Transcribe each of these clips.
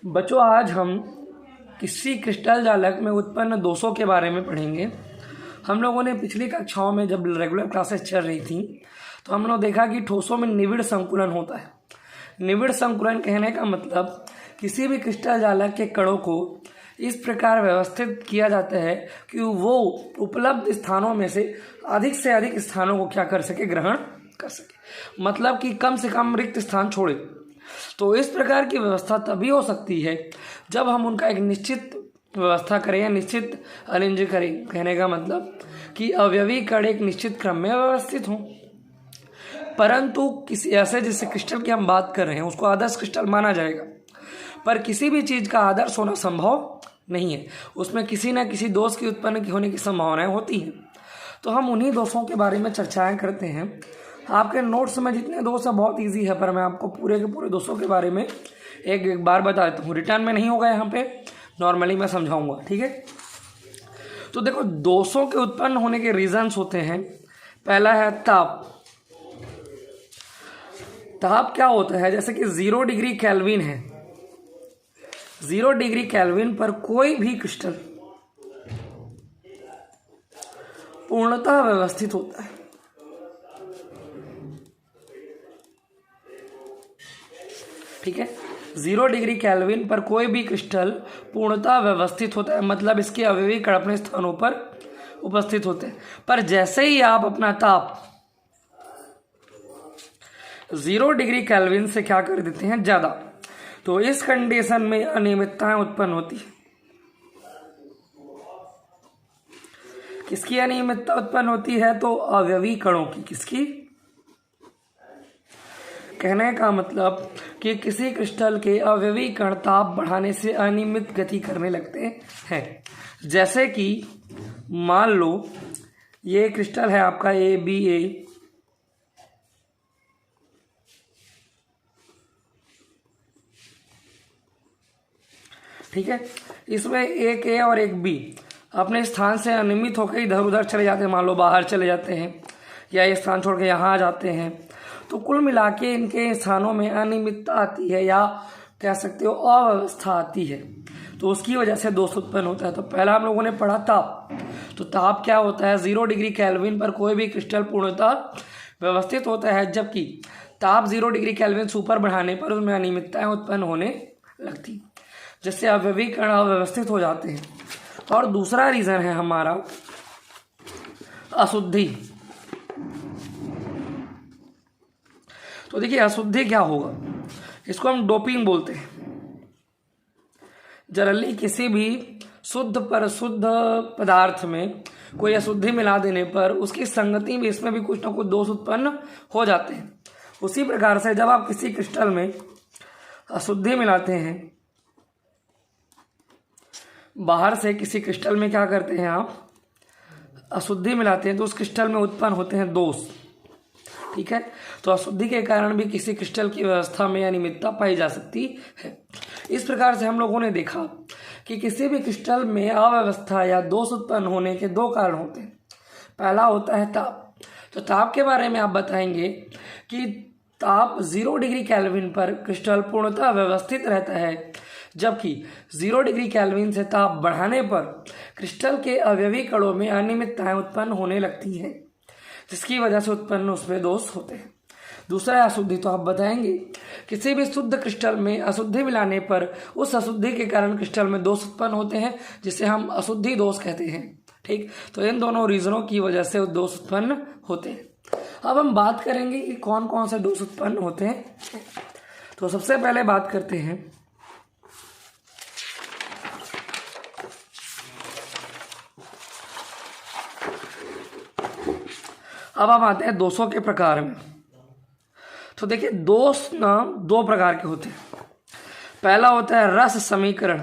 बच्चों, आज हम किसी क्रिस्टल जालक में उत्पन्न दोषों के बारे में पढ़ेंगे। हम लोगों ने पिछली कक्षाओं में जब रेगुलर क्लासेस चल रही थी तो हम लोग देखा कि ठोसों में निविड़ संकुलन होता है। निविड़ संकुलन कहने का मतलब किसी भी क्रिस्टल जालक के कणों को इस प्रकार व्यवस्थित किया जाता है कि वो उपलब्ध स्थानों में से अधिक स्थानों को क्या कर सके, ग्रहण कर सके, मतलब कि कम से कम रिक्त स्थान छोड़े। तो इस प्रकार की व्यवस्था तभी हो सकती है जब हम उनका एक निश्चित व्यवस्था करें या निश्चित अरेंज करें। कहने का मतलब कि अवयवी कण एक निश्चित क्रम में व्यवस्थित हों। परंतु किसी ऐसे जिस क्रिस्टल की हम बात कर रहे हैं उसको आदर्श क्रिस्टल माना जाएगा, पर किसी भी चीज़ का आदर्श होना संभव नहीं है। उसमें किसी न किसी दोष की उत्पन्न होने की संभावनाएं होती हैं। तो हम उन्हीं दोषों के बारे में चर्चाएं करते हैं। आपके नोट्स में जितने दोष हैं बहुत इजी है, पर मैं आपको पूरे के पूरे दोषों के बारे में एक बार बता देता हूँ। रिटर्न में नहीं होगा, यहाँ पे नॉर्मली मैं समझाऊंगा, ठीक है। तो देखो, दोषों के उत्पन्न होने के रीजंस होते हैं। पहला है ताप। ताप क्या होता है? जैसे कि 0 डिग्री केल्विन है, 0 डिग्री केल्विन पर कोई भी क्रिस्टल पूर्णतः व्यवस्थित होता है। ठीक है, 0 डिग्री केल्विन पर कोई भी क्रिस्टल पूर्णतः व्यवस्थित होता है, मतलब इसके अवयवी कण अपने स्थानों पर उपस्थित होते हैं। पर जैसे ही आप अपना ताप 0 डिग्री केल्विन से क्या कर देते हैं, ज्यादा, तो इस कंडीशन में अनियमितताएं उत्पन्न होती है। किसकी अनियमितता उत्पन्न होती है? तो अवयवी कणों की। किसकी? कहने का मतलब कि किसी क्रिस्टल के अवयवी कण ताप बढ़ाने से अनियमित गति करने लगते हैं। जैसे कि मान लो ये क्रिस्टल है आपका ABA, ठीक है। इसमें एक A और एक B अपने स्थान से अनियमित होकर इधर उधर चले जाते हैं, मान लो बाहर चले जाते हैं या ये स्थान छोड़ के यहाँ आ जाते हैं। तो कुल मिला के इनके स्थानों में अनियमितता आती है, या कह सकते हो अव्यवस्था आती है। तो उसकी वजह से दोष उत्पन्न होता है। तो पहला हम लोगों ने पढ़ा ताप। तो ताप क्या होता है? 0 डिग्री केल्विन पर कोई भी क्रिस्टल पूर्णतः व्यवस्थित होता है, जबकि ताप 0 डिग्री केल्विन से ऊपर बढ़ाने पर उसमें अनियमितताएं उत्पन्न होने लगती, जिससे अवयवी कण अव्यवस्थित हो जाते हैं। और दूसरा रीजन है हमारा अशुद्धि। तो देखिए, अशुद्धि क्या होगा? इसको हम डोपिंग बोलते हैं। जनरली किसी भी शुद्ध पर शुद्ध पदार्थ में कोई अशुद्धि मिला देने पर उसकी संगति में इसमें भी कुछ ना कुछ दोष उत्पन्न हो जाते हैं। उसी प्रकार से जब आप किसी क्रिस्टल में अशुद्धि मिलाते हैं, बाहर से किसी क्रिस्टल में क्या करते हैं आप, अशुद्धि मिलाते हैं, तो उस क्रिस्टल में उत्पन्न होते हैं दोष। ठीक है, तो अशुद्धि के कारण भी किसी क्रिस्टल की व्यवस्था में अनियमितता पाई जा सकती है। इस प्रकार से हम लोगों ने देखा कि किसी भी क्रिस्टल में अव्यवस्था या दोष उत्पन्न होने के दो कारण होते हैं। पहला होता है ताप। तो ताप के बारे में आप बताएंगे कि ताप 0 डिग्री केल्विन पर क्रिस्टल पूर्णतः व्यवस्थित रहता है, जबकि 0 डिग्री केल्विन से ताप बढ़ाने पर क्रिस्टल के अवयवी कणों में अनियमितताएं उत्पन्न होने लगती हैं, जिसकी वजह से उत्पन्न उसमें दोष होते हैं। दूसरा है अशुद्धि। तो आप बताएंगे किसी भी शुद्ध क्रिस्टल में अशुद्धि मिलाने पर उस अशुद्धि के कारण क्रिस्टल में दोष उत्पन्न होते हैं, जिसे हम अशुद्धि दोष कहते हैं। ठीक, तो इन दोनों रीजनों की वजह से दोष उत्पन्न होते हैं। अब हम बात करेंगे कि कौन कौन से दोष उत्पन्न होते हैं। तो सबसे पहले बात करते हैं अब हम आते हैं दोषों के प्रकार में। तो देखिए, दोष ना दो प्रकार के होते हैं। पहला होता है रस समीकरण।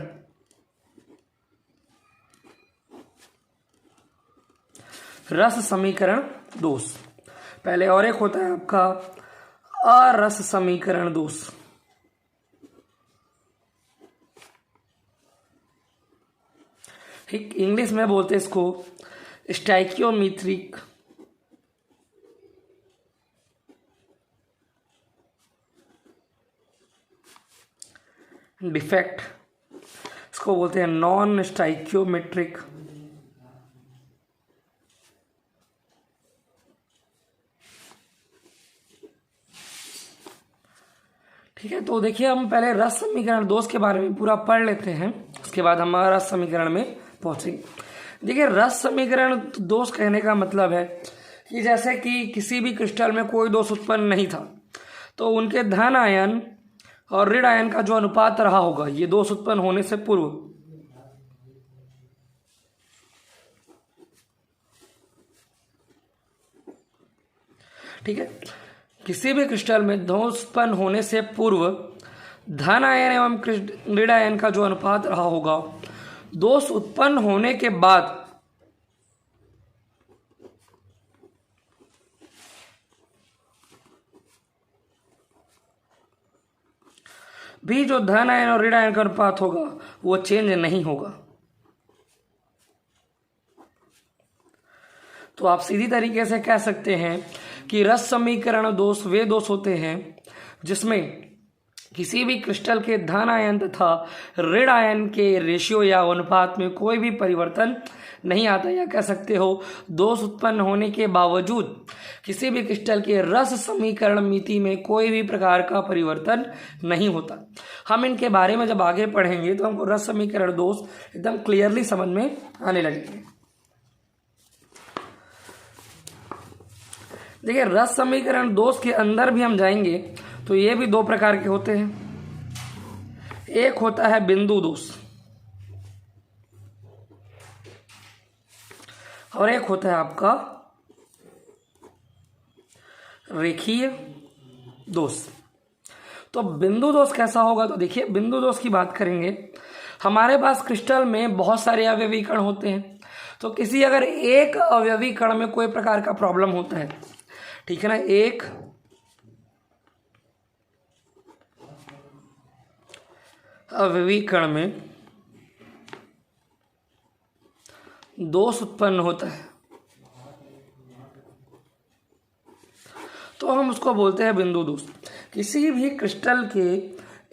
रस समीकरण दोष पहले, और एक होता है आपका अरस समीकरण दोष। ठीक, इंग्लिश में बोलते हैं इसको स्टाइकियोमेट्रिक डिफेक्ट, इसको बोलते हैं नॉन स्टाइक्योमेट्रिक। ठीक है, तो देखिए हम पहले रस समीकरण दोष के बारे में पूरा पढ़ लेते हैं, उसके बाद हम रस समीकरण में पहुंचेंगे। देखिए रस समीकरण दोष कहने का मतलब है कि जैसे कि किसी भी क्रिस्टल में कोई दोष उत्पन्न नहीं था, तो उनके धन आयन और ऋण आयन का जो अनुपात रहा होगा ये दोष उत्पन्न होने से पूर्व, ठीक है, किसी भी क्रिस्टल में दोष उत्पन्न होने से पूर्व धन आयन एवं ऋण आयन का जो अनुपात रहा होगा, दोष उत्पन्न होने के बाद भी जो धन आयन और ऋण आयन का अनुपात होगा वो चेंज नहीं होगा। तो आप सीधी तरीके से कह सकते हैं कि रस समीकरण दोष वे दोष होते हैं जिसमें किसी भी क्रिस्टल के धन आयन तथा ऋण आयन के रेशियो या अनुपात में कोई भी परिवर्तन नहीं आता, या कह सकते हो दोष उत्पन्न होने के बावजूद किसी भी क्रिस्टल के रस समीकरण मिति में कोई भी प्रकार का परिवर्तन नहीं होता। हम इनके बारे में जब आगे पढ़ेंगे तो हमको रस समीकरण दोष एकदम क्लियरली समझ में आने लगेंगे। देखिए रस समीकरण दोष के अंदर भी हम जाएंगे तो ये भी दो प्रकार के होते हैं। एक होता है बिंदु दोष और एक होता है आपका रेखीय दोष। तो बिंदु दोष कैसा होगा, तो देखिए बिंदु दोष की बात करेंगे, हमारे पास क्रिस्टल में बहुत सारे अवयवी कण होते हैं, तो किसी अगर एक अवयवी कण में कोई प्रकार का प्रॉब्लम होता है, ठीक है ना, एक अवयवी कण में दोष उत्पन्न होता है तो हम उसको बोलते हैं बिंदु दोष। किसी भी क्रिस्टल के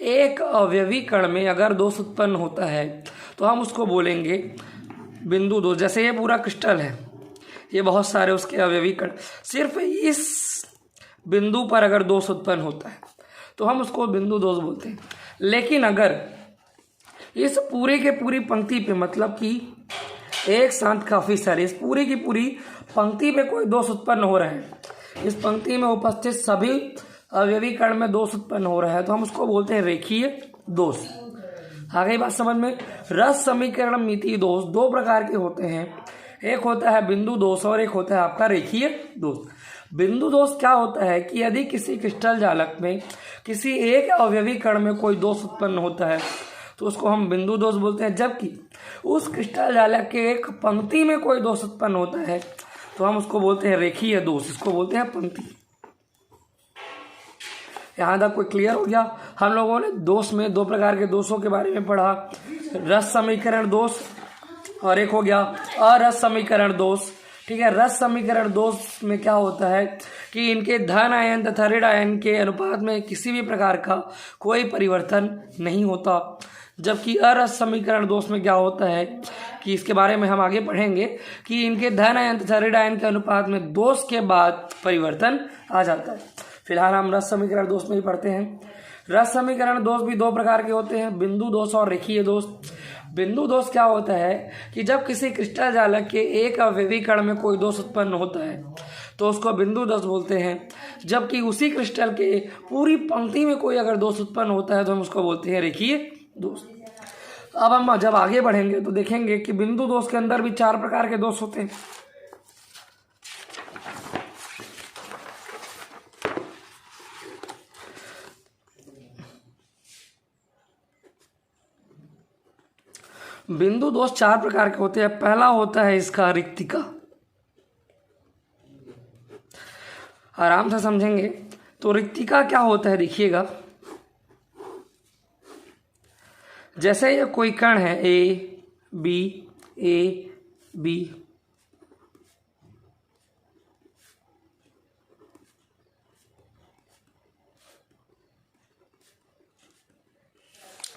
एक अवयवी कण में अगर दोष उत्पन्न होता है तो हम उसको बोलेंगे बिंदु दोष। जैसे ये पूरा क्रिस्टल है, ये बहुत सारे उसके अवयवी कण, सिर्फ इस बिंदु पर अगर दोष उत्पन्न होता है तो हम उसको बिंदु दोष बोलते हैं। लेकिन अगर इस पूरे के पूरी पंक्ति पे, मतलब कि एक साथ काफी सारे, इस पूरी की पूरी पंक्ति पे कोई दोष उत्पन्न हो रहा है, इस पंक्ति में उपस्थित सभी अवयवी कण में दोष उत्पन्न हो रहा है, तो हम उसको बोलते हैं रेखीय दोष। आ गई बात समझ में। रस समीकरण मिति दोष दो प्रकार के होते हैं, एक होता है बिंदु दोष और एक होता है आपका रेखीय दोष। बिंदु दोष क्या होता है कि यदि किसी क्रिस्टल जालक में किसी एक अवयवी कण में कोई दोष उत्पन्न होता है तो उसको हम बिंदु दोष बोलते हैं, जबकि उस क्रिस्टल जालक के एक पंक्ति में कोई दोष उत्पन्न होता है तो हम उसको बोलते हैं रेखीय दोष, इसको बोलते हैं पंक्ति। यहां तक कोई क्लियर हो गया। हम लोगों ने दोष में दो प्रकार के दोषों के बारे में पढ़ा, रस समीकरण दोष और एक हो गया अरस समीकरण दोष। ठीक है, रस समीकरण दोष में क्या होता है कि इनके धन आयन तथा ऋण आयन के अनुपात में किसी भी प्रकार का कोई परिवर्तन नहीं होता, जबकि अरस समीकरण दोष में क्या होता है कि इसके बारे में हम आगे पढ़ेंगे कि इनके धन आयन तथा ऋण आयन के अनुपात में दोष के बाद परिवर्तन आ जाता है। फिलहाल हम रस समीकरण दोष में ही पढ़ते हैं। रस समीकरण दोष भी दो प्रकार के होते हैं, बिंदु दोष और रेखीय दोष। बिंदु दोष क्या होता है कि जब किसी क्रिस्टल जालक के एक अवयवी कण में कोई दोष उत्पन्न होता है तो उसको बिंदु दोष बोलते हैं, जबकि उसी क्रिस्टल के पूरी पंक्ति में कोई अगर दोष उत्पन्न होता है तो हम उसको बोलते हैं रेखीय दोष। अब हम जब आगे बढ़ेंगे तो देखेंगे कि बिंदु दोष के अंदर भी चार प्रकार के दोष होते हैं। बिंदु दोष चार प्रकार के होते हैं। पहला होता है इसका रिक्तिका, आराम से समझेंगे तो रिक्तिका क्या होता है देखिएगा। जैसे ये कोई कण है ए बी,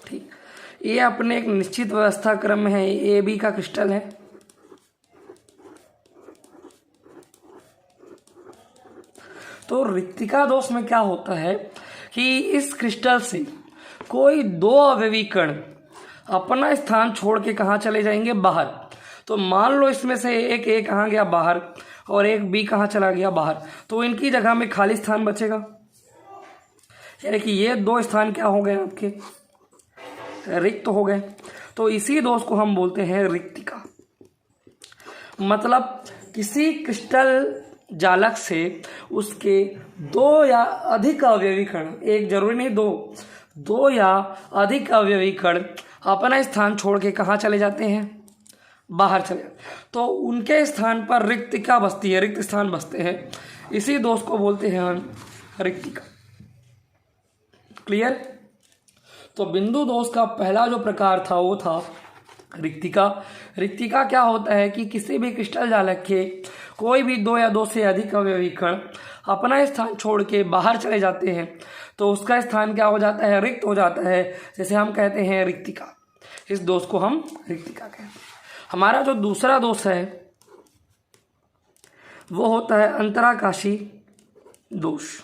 ठीक, ये अपने एक निश्चित व्यवस्था क्रम में है, ए बी का क्रिस्टल है। तो रिक्तिका दोष में क्या होता है कि इस क्रिस्टल से कोई दो अवयवी कण अपना स्थान छोड़ के कहाँ चले जाएंगे, बाहर। तो मान लो इसमें से एक ए कहाँ गया, बाहर, और एक बी कहाँ चला गया, बाहर। तो इनकी जगह में खाली स्थान बचेगा, यानी कि ये दो स्थान क्या हो गए आपके, रिक्त हो गए। तो इसी दोष को हम बोलते हैं रिक्तिका। मतलब किसी क्रिस्टल जालक से उसके दो या अधिक अवयवी कण, एक जरूरी नहीं, दो या अधिक अवयवी कण अपना स्थान छोड़ के कहाँ चले जाते हैं, बाहर चले, तो उनके स्थान पर रिक्तिका बसती है, रिक्त स्थान बसते हैं। इसी दोष को बोलते हैं हम रिक्तिका। क्लियर। तो बिंदु दोष का पहला जो प्रकार था वो था रिक्तिका। रिक्तिका क्या होता है कि किसी भी क्रिस्टल जालक के कोई भी दो या दो से अधिक अवयवी कण अपना स्थान छोड़ के बाहर चले जाते हैं, तो उसका स्थान क्या हो जाता है, रिक्त हो जाता है, जैसे हम कहते हैं रिक्तिका। इस दोष को हम रिक्तिका कहते हैं। हमारा जो दूसरा दोष है वो होता है अंतराकाशी दोष।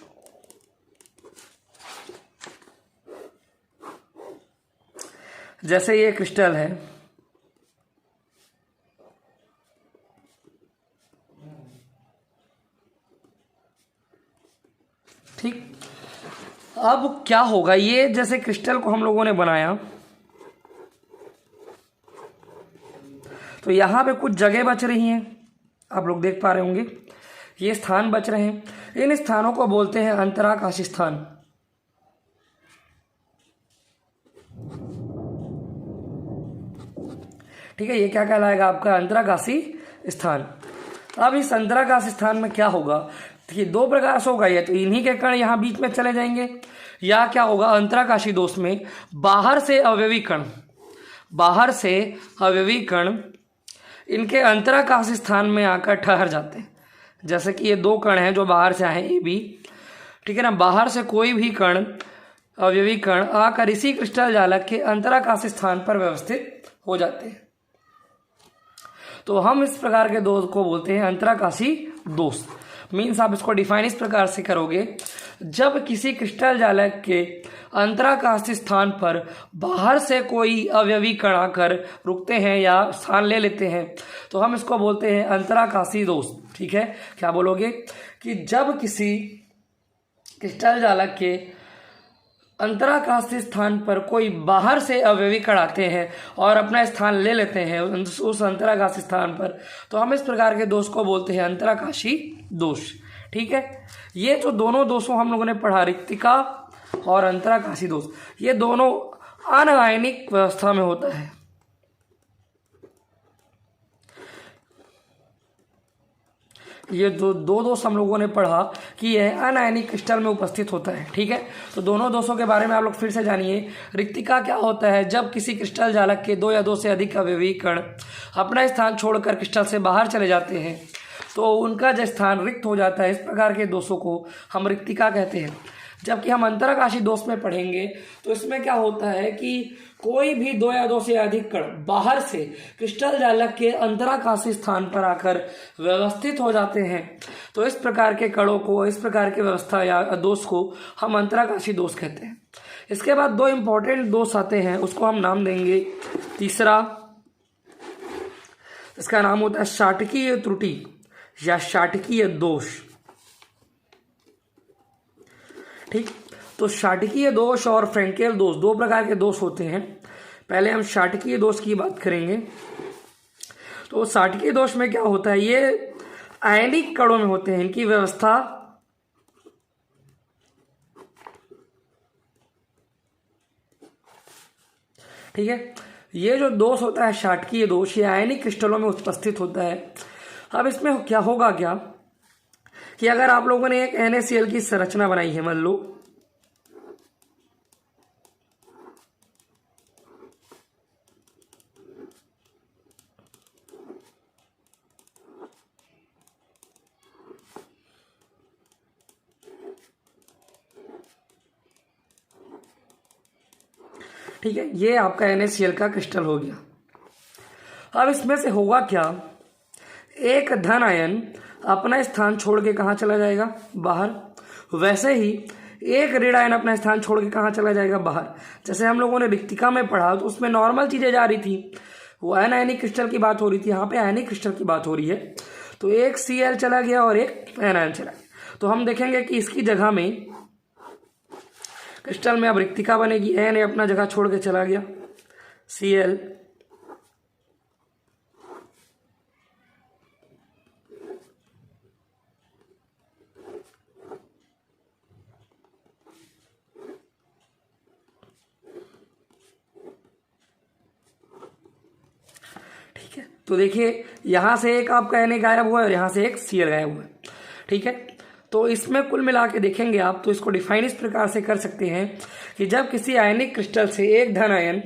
जैसे ये क्रिस्टल है, ठीक। अब क्या होगा, ये जैसे क्रिस्टल को हम लोगों ने बनाया, तो यहां पे कुछ जगह बच रही हैं, आप लोग देख पा रहे होंगे, ये स्थान बच रहे हैं। इन स्थानों को बोलते हैं अंतराकाशी स्थान। ठीक है, ये क्या कहलाएगा आपका, अंतराकाशी स्थान। अब इस अंतराकाशी स्थान में क्या होगा कि दो प्रकार से होगा, ये तो इन्हीं के कण यहाँ बीच में चले जाएंगे, या क्या होगा अंतराकाशी दोष में बाहर से अवयवी कण इनके अंतराकाशी स्थान में आकर ठहर जाते हैं। जैसे कि ये दो कण हैं जो बाहर से आए, ए बी, ठीक है ना, बाहर से कोई भी कण, अवयवी कण आकर इसी क्रिस्टल जालक के अंतराकाशी स्थान पर व्यवस्थित हो जाते हैं। तो हम इस प्रकार के दोष को बोलते हैं अंतराकाशी दोष। मीन्स आप इसको डिफाइन इस प्रकार से करोगे, जब किसी क्रिस्टल जालक के अंतराकाशी स्थान पर बाहर से कोई अवयवी कण आकर रुकते हैं या स्थान ले लेते हैं, तो हम इसको बोलते हैं अंतराकाशी दोष। ठीक है, क्या बोलोगे कि जब किसी क्रिस्टल जालक के अंतराकाशी स्थान पर कोई बाहर से अवयवी कण आते हैं और अपना स्थान ले लेते हैं उस अंतराकाशी स्थान पर, तो हम इस प्रकार के दोष को बोलते हैं अंतराकाशी दोष। ठीक है, ये जो दोनों दोषों हम लोगों ने पढ़ा, रिक्तिका और अंतराकाशी दोष, ये दोनों अनआयनिक व्यवस्था में होता है। ये जो दो दोष हम लोगों ने पढ़ा कि यह अनायनिक क्रिस्टल में उपस्थित होता है। ठीक है, तो दोनों दोषों के बारे में आप लोग फिर से जानिए। रिक्तिका क्या होता है, जब किसी क्रिस्टल जालक के दो या दो से अधिक अवयवी कण अपना स्थान छोड़कर क्रिस्टल से बाहर चले जाते हैं, तो उनका जो स्थान रिक्त हो जाता है। इस प्रकार के दोषों को हम रिक्तिका कहते हैं। जबकि हम अंतराकाशी दोष में पढ़ेंगे तो इसमें क्या होता है कि कोई भी दो या दो से अधिक कण बाहर से क्रिस्टल जालक के अंतराकाशी स्थान पर आकर व्यवस्थित हो जाते हैं। तो इस प्रकार के कणों को, इस प्रकार की व्यवस्था या दोष को हम अंतराकाशी दोष कहते हैं। इसके बाद दो इंपॉर्टेंट दोष आते हैं, उसको हम नाम देंगे तीसरा, इसका नाम होता है शाटकीय त्रुटि या शाटकीय दोष। ठीक, तो शाटकीय दोष और फ्रेंकेल दोष दो प्रकार के दोष होते हैं। पहले हम शाटकीय दोष की बात करेंगे। तो शाटकीय दोष में क्या होता है, ये आयनिक कणों में होते हैं, इनकी व्यवस्था ठीक है। ये जो दोष होता है शाटकीय दोष, ये आयनिक क्रिस्टलों में उपस्थित होता है। अब इसमें क्या होगा क्या कि अगर आप लोगों ने एक NaCl की संरचना बनाई है, मान लो, ठीक है, ये आपका NaCl का क्रिस्टल हो गया। अब इसमें से होगा क्या, एक धन आयन अपना स्थान छोड़ के कहाँ चला जाएगा, बाहर। वैसे ही एक ऋण आयन अपना स्थान छोड़ के कहाँ चला जाएगा, बाहर। जैसे हम लोगों ने रिक्तिका में पढ़ा तो उसमें नॉर्मल चीजें जा रही थी, वो अनायनिक क्रिस्टल की बात हो रही थी, यहाँ पे आयनिक क्रिस्टल की बात हो रही है। तो एक Cl चला गया और एक एनायन चला गया। तो हम देखेंगे कि इसकी जगह में क्रिस्टल में अब रिक्तिका बनेगी, Na अपना जगह छोड़ के चला गया, Cl तो देखिए यहाँ से एक आपका Na गायब हुआ है और यहाँ से एक Cl गायब हुआ है। ठीक है, तो इसमें कुल मिला के देखेंगे आप तो इसको डिफाइन इस प्रकार से कर सकते हैं कि जब किसी आयनिक क्रिस्टल से एक धन आयन,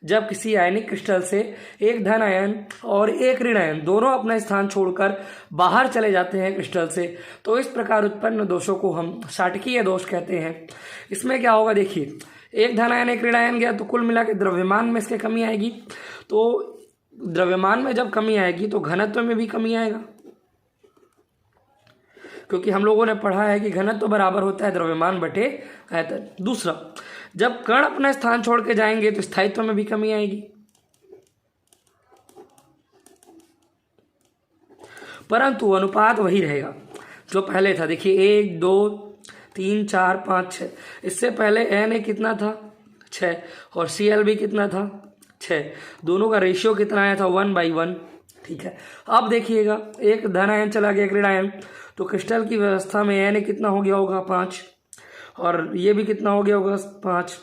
जब किसी आयनिक क्रिस्टल से एक धन आयन और एक ऋण आयन दोनों अपना स्थान छोड़कर बाहर चले जाते हैं क्रिस्टल से, तो इस प्रकार उत्पन्न दोषों को हम शाटकीय दोष कहते हैं। इसमें क्या होगा, देखिए एक धन आयन एक ऋण आयन गया तो कुल मिला के द्रव्यमान में इसके कमी आएगी। तो द्रव्यमान में जब कमी आएगी तो घनत्व में भी कमी आएगा, क्योंकि हम लोगों ने पढ़ा है कि घनत्व बराबर होता है द्रव्यमान बटे आयतन। दूसरा, जब कण अपना स्थान छोड़ के जाएंगे तो स्थायित्व में भी कमी आएगी, परंतु अनुपात वही रहेगा जो पहले था। देखिए 1 2 3 4 5 6, इससे पहले Na कितना था, 6, और Cl भी कितना था, 6। दोनों का रेशियो कितना आया था, 1/1। ठीक है, अब देखिएगा एक धन आयन चला गया एक ऋण आयन, तो क्रिस्टल की व्यवस्था में Na कितना हो गया होगा, 5, और ये भी कितना हो गया होगा, 5।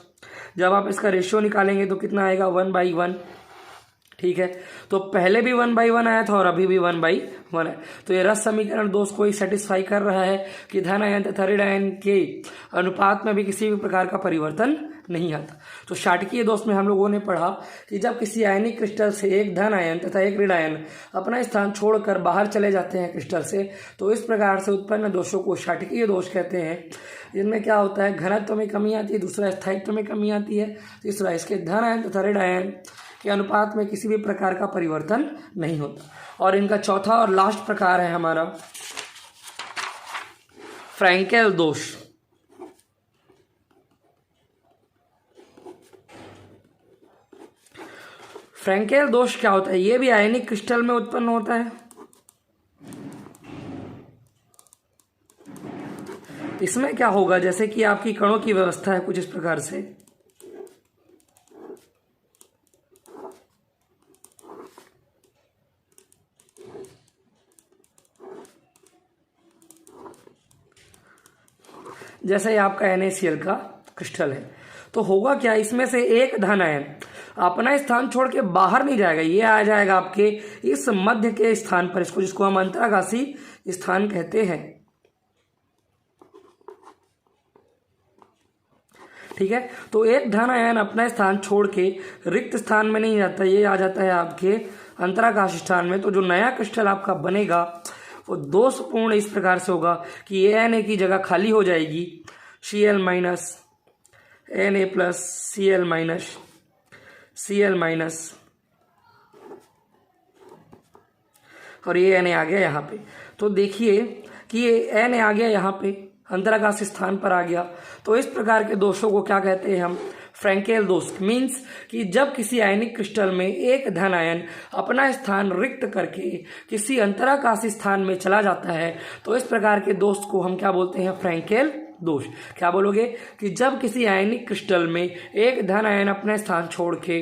जब आप इसका रेशियो निकालेंगे तो कितना आएगा, 1/1। ठीक है, तो पहले भी 1/1 आया था और अभी भी 1/1 है। तो ये रस समीकरण दोष को ही सेटिस्फाई कर रहा है कि धन आयन तथा ऋण आयन के अनुपात में भी किसी भी प्रकार का परिवर्तन नहीं आता। तो शाटकीय दोष में हम लोगों ने पढ़ा कि जब किसी आयनिक क्रिस्टल से एक धन आयन तथा एक ऋण आयन अपना स्थान छोड़कर बाहर चले जाते हैं क्रिस्टल से, तो इस प्रकार से उत्पन्न दोषों को शाटकीय दोष कहते हैं। इनमें क्या होता है, घनत्व में कमी आती है, दूसरा स्थायित्व में कमी आती है, तीसरा इसके धन आयन तथा ऋण आयन के अनुपात में किसी भी प्रकार का परिवर्तन नहीं होता। और इनका चौथा और लास्ट प्रकार है हमारा फ्रैंकेल दोष। फ्रैंकेल दोष क्या होता है, ये भी आयनिक क्रिस्टल में उत्पन्न होता है। इसमें क्या होगा, जैसे कि आपकी कणों की व्यवस्था है कुछ इस प्रकार से, जैसे आपका NaCl का क्रिस्टल है, तो होगा क्या, इसमें से एक धन आयन अपना स्थान छोड़ के बाहर नहीं जाएगा, ये आ जाएगा आपके इस मध्य के स्थान पर, इसको जिसको हम अंतराकाशी स्थान कहते हैं। ठीक है, तो एक धन आयन अपना स्थान छोड़ के रिक्त स्थान में नहीं जाता, ये आ जाता है आपके अंतराकाश स्थान में। तो जो नया क्रिस्टल आपका बनेगा वो दोषपूर्ण इस प्रकार से होगा कि Na की जगह खाली हो जाएगी, Cl minus Na plus Cl minus Cl minus, और ये Na आ गया यहाँ पे। तो देखिए कि ये Na आ गया यहाँ पे, अंतराकाश स्थान पर आ गया। तो इस प्रकार के दोषों को क्या कहते हैं हम, फ्रैंकेल दोष। मीन्स कि जब किसी आयनिक क्रिस्टल में एक धन आयन अपना स्थान रिक्त करके किसी अंतराकाशी स्थान में चला जाता है, तो इस प्रकार के दोष को हम क्या बोलते हैं, फ्रैंकेल दोष। क्या बोलोगे कि जब किसी आयनिक क्रिस्टल में एक धन आयन अपने स्थान छोड़ के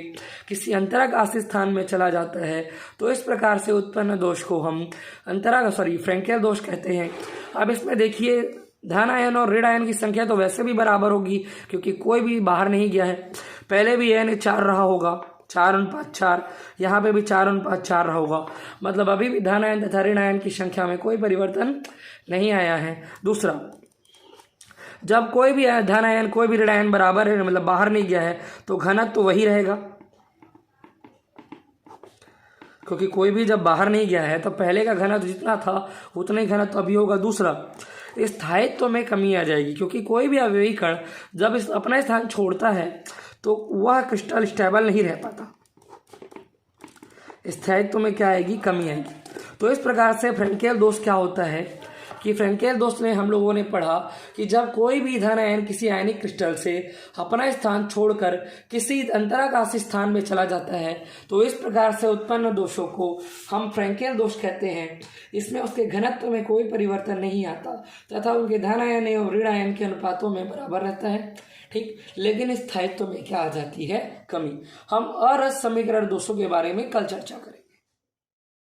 किसी अंतराकाशी स्थान में चला जाता है, तो इस प्रकार से उत्पन्न दोष को हम फ्रैंकेल दोष कहते हैं। अब इसमें देखिए धन आयन और ऋण आयन की संख्या तो वैसे भी बराबर होगी, क्योंकि कोई भी बाहर नहीं गया है। पहले भी Na 4 रहा होगा, 4:4, यहाँ पे भी 4:4 रहा होगा, मतलब अभी भी धन आयन तथा ऋण आयन की संख्या में कोई परिवर्तन नहीं आया है। दूसरा, जब कोई भी धन आयन कोई भी ऋण आयन बराबर है, मतलब बाहर नहीं गया है, तो घनत्व तो वही रहेगा, क्योंकि कोई भी जब बाहर नहीं गया है तो पहले का घनत्व जितना था उतना ही घनत्व अभी होगा। दूसरा, स्थायित्व में कमी आ जाएगी, क्योंकि कोई भी अवयवी कण जब इस अपना स्थान छोड़ता है तो वह क्रिस्टल स्टेबल नहीं रह पाता, स्थायित्व में क्या आएगी, कमी आएगी। तो इस प्रकार से फ्रेंकेल दोष क्या होता है कि फ्रेंकेल दोष में हम लोगों ने पढ़ा कि जब कोई भी धन आयन किसी आयनिक क्रिस्टल से अपना स्थान छोड़कर किसी अंतराकाशी स्थान में चला जाता है तो इस प्रकार से उत्पन्न दोषों को हम फ्रेंकेल दोष कहते हैं। इसमें उसके घनत्व में कोई परिवर्तन नहीं आता तथा उनके धन आयन एवं ऋण आयन के अनुपातों में बराबर रहता है, ठीक। लेकिन स्थायित्व में क्या आ जाती है, कमी। हम अरस समीकरण दोषों के बारे में कल चर्चा करेंगे।